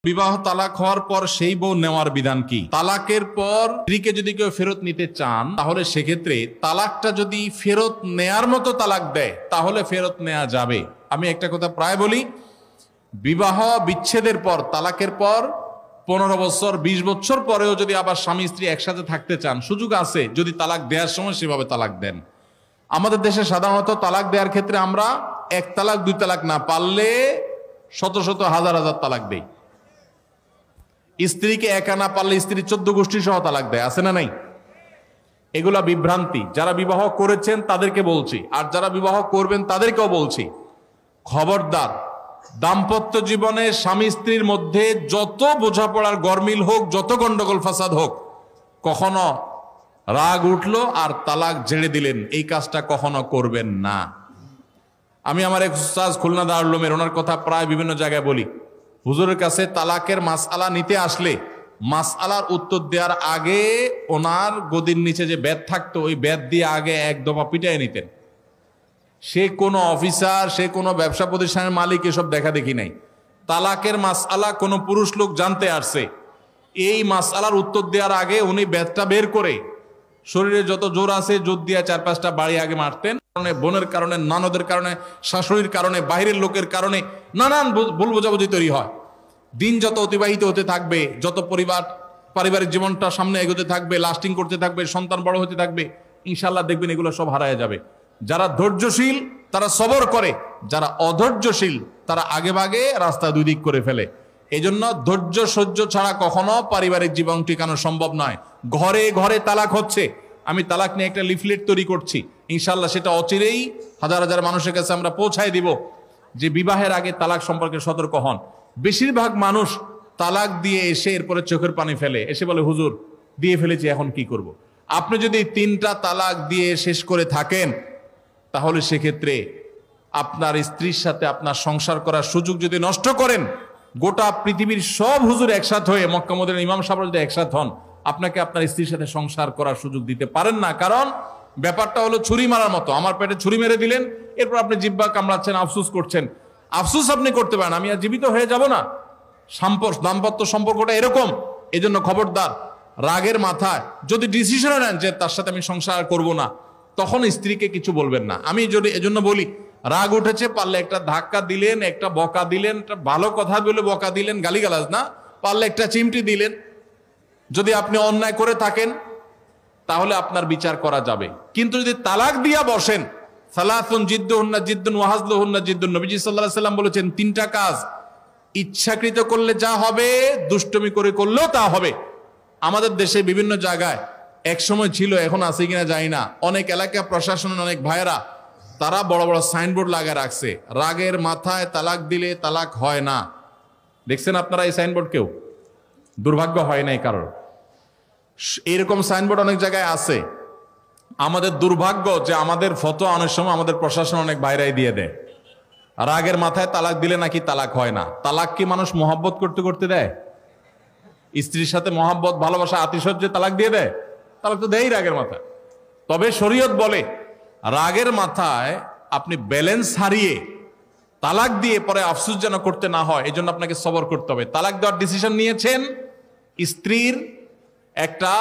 বিবাহ তালাক হওয়ার পর সেই বউ নেওয়ার বিধান কি? তালাকের পর স্ত্রীকে যদি কেউ ফেরত নিতে চান তাহলে সেক্ষেত্রে তালাকটা যদি ফেরত নেয়ার মতো তালাক দেয় তাহলে ফেরত নেওয়া যাবে। আমি একটা কথা প্রায় বলি, বিবাহ বিচ্ছেদের পর তালাকের পর 15 বছর 20 বছর পরেও যদি আবার স্বামী স্ত্রী একসাথে থাকতে চান সুযোগ আছে, যদি তালাক দেওয়ার সময় সেভাবে তালাক দেন। আমাদের দেশে সাধারণত তালাক দেওয়ার ক্ষেত্রে আমরা 1 তালাক 2 তালাক না, পারলে শত শত হাজার হাজার তালাক দেই। স্ত্রীকে একা না পারলে স্ত্রী 14 গোষ্ঠী সহ তালাক দেয়, আছে না নাই? এগুলা বিভ্রান্তি। যারা বিবাহ করেছেন তাদেরকে বলছি, আর যারা বিবাহ করবেন তাদেরকেও বলছি, খবরদার, দাম্পত্য জীবনে স্বামী স্ত্রীর মধ্যে যত বোঝাপড়ার গরমিল হোক, যত গন্ডগোল ফাসাদ হোক, কখনো রাগ উঠলো আর তালাক ঝেড়ে দিলেন, এই কাজটা কখনো করবেন না। আমি আমার এক উস্তাদ খুলনা দারুল উলুমের, ওনার কথা প্রায় বিভিন্ন জায়গায় বলি। হুজুরের কাছে তালাকের মাসআলা নিতে আসলে মাসআলার উত্তর দেওয়ার আগে ওনার গদির নিচে যে বেত থাকতো ওই বেত দিয়ে আগে 1 দফা পিটাই নিতেন। সে কোনো অফিসার, সে কোনো ব্যবসা প্রতিষ্ঠানের মালিক এসব দেখা দেখি নাই। তালাকের মাসআলা কোনো পুরুষ লোক জানতে আসছে, এই মাসআলার উত্তর দেওয়ার আগে উনি বেতটা বের করে শরীরে যত জোর আছে জোর দিয়ে 4-5টা বাড়ি আগে মারতেন। বোনের কারণে, ননদের কারণে, শাশুড়ির কারণে, বাইরের লোকের কারণে নানান ভুল বোঝাবুঝি তৈরি হয়। দিন যত অতিবাহিত হতে থাকবে, যত পারিবারিক জীবনটা সামনে এগোতে থাকবে, লাস্টিং করতে থাকবে, সন্তান বড় হতে থাকবে, ইনশাল্লাহ দেখবেন এগুলো সব হারায় যাবে। যারা ধৈর্যশীল তারা সবর করে, যারা অধৈর্যশীল তারা আগে ভাগে রাস্তা 2 দিক করে ফেলে। এই জন্য ধৈর্য সহ্য ছাড়া কখনো পারিবারিক জীবন টিকানো সম্ভব নয়। ঘরে ঘরে তালাক হচ্ছে, আমি তালাক নিয়ে একটা লিফলেট তৈরি করছি, ইনশাল্লাহ সেটা অচিরেই হাজার হাজার মানুষের কাছে আমরা পৌঁছায় দিব যে বিবাহের আগে তালাক সম্পর্কে সতর্ক হন। বেশিরভাগ মানুষ তালাক দিয়ে এসে এরপরে চোখের পানি ফেলে, এসে বলে হুজুর দিয়ে ফেলেছি এখন কি করব। আপনি যদি 3টা তালাক দিয়ে শেষ করে থাকেন তাহলে সেক্ষেত্রে আপনার স্ত্রীর সাথে আপনার সংসার করার সুযোগ যদি নষ্ট করেন, গোটা পৃথিবীর সব হুজুর একসাথ হয়ে, মক্কা মদিনার ইমাম সাহেব যদি একসাথ হন, আপনাকে আপনার স্ত্রীর সাথে সংসার করার সুযোগ দিতে পারেন না। কারণ ব্যাপারটা হলো ছুরি মারার মতো। আমার পেটে ছুরি মেরে দিলেন, এরপর আপনি জিহ্বা কামড়াচ্ছেন, আফসুস করছেন। আফসুস আপনি করতে পারেন, আমি আর জীবিত হয়ে যাব না। দাম্পত্য সম্পর্কটা এরকম। এই জন্য খবরদার, রাগের মাথায় যদি ডিসিশন নেন যে তার সাথে আমি সংসার করব না, তখন স্ত্রীকে কিছু বলবেন না। আমি যদি এজন্য বলি, রাগ উঠেছে, পারলে একটা ধাক্কা দিলেন, একটা বকা দিলেন, একটা ভালো কথা বলে বকা দিলেন, গালিগালাজ না, পারলে একটা চিমটি দিলেন। যদি আপনি অন্যায় করে থাকেন তাহলে আপনার বিচার করা যাবে। কিন্তু যদি তালাক দিয়া বসেন, সালাসুন জিদ্দুহুন্না জিদ্দুন ওয়া হাজলুহুন্না জিদ্দুন, নবীজি সাল্লাল্লাহু আলাইহি সাল্লাম বলেছেন 3টা কাজ ইচ্ছাকৃত করলে যা হবে, দুষ্টমি করে করলেও তা হবে। আমাদের দেশে বিভিন্ন জায়গায় এক সময় ছিল, এখন আছে কিনা জানি না, অনেক এলাকা প্রশাসনের অনেক ভাইয়েরা তারা বড় বড় সাইনবোর্ড লাগিয়ে রাখছে, রাগের মাথায় তালাক দিলে তালাক হয় না। দেখছেন আপনারা এই সাইনবোর্ড? কেউ দুর্ভাগ্য হয় নাই কারোর। এরকম সাইনবোর্ড অনেক জায়গায় আছে। আমাদের দুর্ভাগ্য যে আমাদের ফতোয়া অনেক সময় আমাদের প্রশাসন অনেক বাইরেই দিয়ে দেয়, রাগের মাথায় তালাক দিলে নাকি তালাক হয় না। তালাক কি মানুষ মহব্বত করতে করতে দেয়? স্ত্রীর সাথে মহব্বত, ভালোবাসা, আতিশয্যে তালাক দিয়ে দেয়? তালাক তো দেয়ই রাগের মাথায়। তবে শরীয়ত বলে রাগের মাথায় আপনি ব্যালেন্স হারিয়ে তালাক দিয়ে পরে আফসোস যেন করতে না হয়, এই জন্য আপনাকে সবর করতে হবে। তালাক দেওয়ার ডিসিশন নিয়েছেন, স্ত্রীর একটা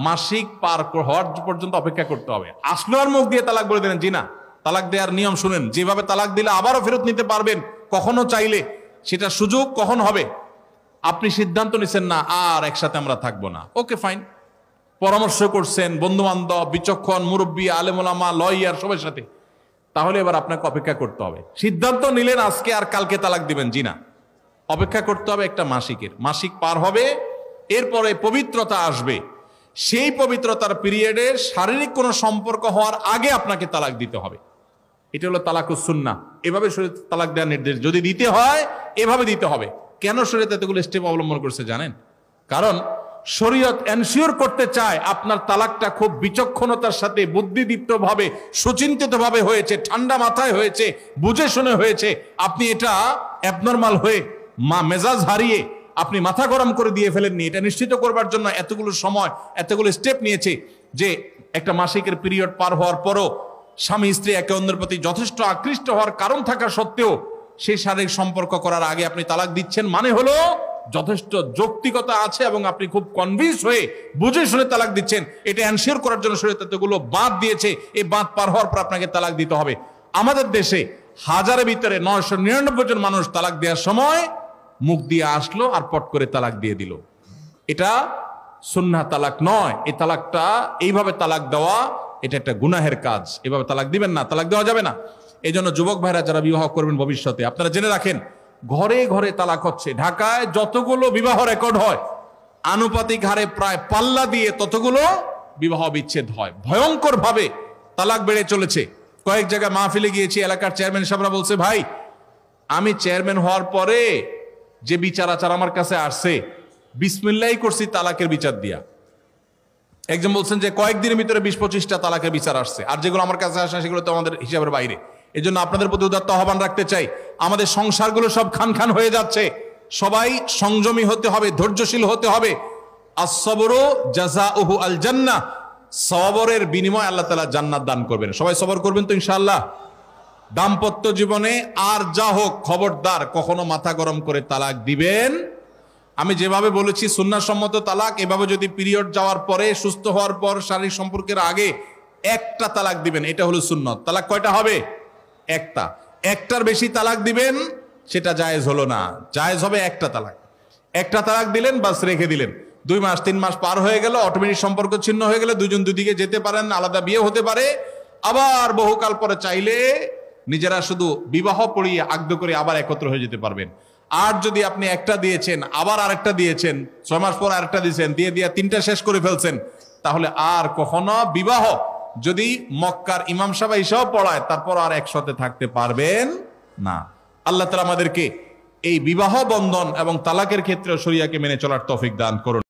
মাসিক পার হওয়ার পর্যন্ত অপেক্ষা করতে হবে। আসলো আর মুখ দিয়ে তালাক বলে দিলেন, জি না। তালাক দেওয়ার নিয়ম শুনেন, যেভাবে তালাক দিলে আবারও ফেরত নিতে পারবেন কখনো চাইলে, সেটা সুযোগ কখন হবে। আপনি সিদ্ধান্ত নিচ্ছেন না আর একসাথে আমরা থাকবো না, ওকে ফাইন, পরামর্শ করছেন বন্ধু বান্ধব, বিচক্ষণ মুরব্বী, আলেম ওলামা, লয়ার সবার সাথে, তাহলে এবার আপনাকে অপেক্ষা করতে হবে। সিদ্ধান্ত নিলেন আজকে আর কালকে তালাক দিবেন, জি না, অপেক্ষা করতে হবে একটা মাসিক পার হবে, এরপরে পবিত্রতা আসবে। সেই পবিত্রতার পিরিয়ডে শারীরিক কোনো সম্পর্ক হওয়ার আগে আপনাকে তালাক দিতে হবে। এটা হলো তালাকুস সুন্নাহ। এভাবে শরীয়ত তালাক দেওয়ার নির্দেশ, যদি দিতে হয় এভাবে দিতে হবে। কেন শরীয়ত এতগুলো স্টেপ অবলম্বন করছে জানেন? কারণ শরীয়ত এনশিওর করতে চায় আপনার তালাকটা খুব বিচক্ষণতার সাথে, বুদ্ধিদীপ্তভাবে, সুচিন্তিতভাবে হয়েছে, ঠান্ডা মাথায় হয়েছে, বুঝে শুনে হয়েছে। আপনি এটা অ্যাবনর্মাল হয়ে মেজাজ হারিয়ে আপনি মাথা গরম করে দিয়ে ফেলেননি। এটা নিশ্চিত করবার জন্য এতগুলো সময়, এতগুলো স্টেপ নিয়েছে যে একটা মাসিকের পিরিয়ড পার হওয়ার পরও স্বামী স্ত্রী একে অন্যের প্রতি যথেষ্ট আকৃষ্ট হওয়ার কারণ থাকা সত্ত্বেও সেই শারীরিক সম্পর্ক করার আগে আপনি তালাক দিচ্ছেন, মানে হলো যথেষ্ট যৌক্তিকতা আছে এবং আপনি খুব কনভিন্স হয়ে বুঝে শুনে তালাক দিচ্ছেন, এটা এনশিওর করার জন্য শরীয়তগুলো বাদ দিয়েছে। এই বাদ পার হওয়ার পর আপনাকে তালাক দিতে হবে। আমাদের দেশে হাজারের ভিতরে 999 জন মানুষ তালাক দেওয়ার সময় মুখ দিয়ে আসলো আর পট করে তালাক দিয়ে দিল। এটা সুন্নাহ তালাক নয়। এই তালাকটা এইভাবে তালাক দেওয়া এটা একটা গুনাহের কাজ। এভাবে তালাক দিবেন না, তালাক দেওয়া যাবে না। এই জন্য যুবক ভাইরা যারা বিবাহ করবেন ভবিষ্যতে, আপনারা জেনে রাখেন ঘরে ঘরে তালাক হচ্ছে। ঢাকায় যতগুলো বিবাহ রেকর্ড হয় আনুপাতিক হারে প্রায় পাল্লা দিয়ে ততগুলো বিবাহ বিচ্ছেদ হয়। ভয়ঙ্কর ভাবে তালাক বেড়ে চলেছে। কয়েক জায়গায় মাহফিলে গিয়েছি, এলাকার চেয়ারম্যান সাহেবরা বলছে, ভাই আমি চেয়ারম্যান হওয়ার পরে যে বিচার আচার আমার কাছে আসছে বিসমিল্লাহি করছি তালাকের বিচার দিয়া। একজন বলছেন যে কয়েকদিনের ভিতরে 20-25টা তালাকের বিচার আসছে, আর যেগুলো আমার কাছে আসে সেগুলো তো আমাদের হিসাবের বাইরে। এই জন্য আপনাদের প্রতি উদাত্ত আহ্বান রাখতে চাই, আমাদের সংসারগুলো সব খান খান হয়ে যাচ্ছে। সবাই সংযমী হতে হবে, ধৈর্যশীল হতে হবে। as-sabru জাযাউহু আল জান্নাহ, সবরের বিনিময় আল্লাহ তাআলা জান্নাত দান করবেন। সবাই সবর করবেন তো ইনশাআল্লাহ। দাম্পত্য জীবনে আর যা হোক, খবরদার কখনো মাথা গরম করে তালাক দিবেন। আমি যেভাবে বলেছি সুন্নাহসম্মত তালাক, এভাবে যদি পিরিয়ড যাওয়ার পরে, সুস্থ হওয়ার পর, শারীরিক সম্পর্কের আগে একটা তালাক দিবেন, এটা হলো সুন্নত। তালাক কয়টা হবে? একটা। একটার বেশি তালাক দিবেন সেটা জায়েজ হলো না, জায়েজ হবে একটা তালাক। একটা তালাক দিলেন, বাস রেখে দিলেন। 2 মাস 3 মাস পার হয়ে গেল, অটোমেটিক সম্পর্ক ছিন্ন হয়ে গেলে দুজন দুদিকে যেতে পারেন, আলাদা বিয়ে হতে পারে। আবার বহুকাল পরে চাইলে নিজেরা শুধু বিবাহ পড়িয়ে আগ্ধ করে আবার একত্র হয়ে যেতে পারবেন। আর যদি আপনি একটা দিয়েছেন, আবার আরেকটা দিয়েছেন, 6 মাস পর আরেকটা দিয়েছেন, দিয়ে 3টা শেষ করে ফেলছেন, তাহলে আর কখনো বিবাহ যদি মক্কার ইমাম সাহেব এসব পড়ায় তারপর আর একসাথে থাকতে পারবেন না। আল্লাহ তাআলা আমাদেরকে এই বিবাহ বন্ধন এবং তালাকের ক্ষেত্রে শরিয়াকে মেনে চলার তৌফিক দান করুন।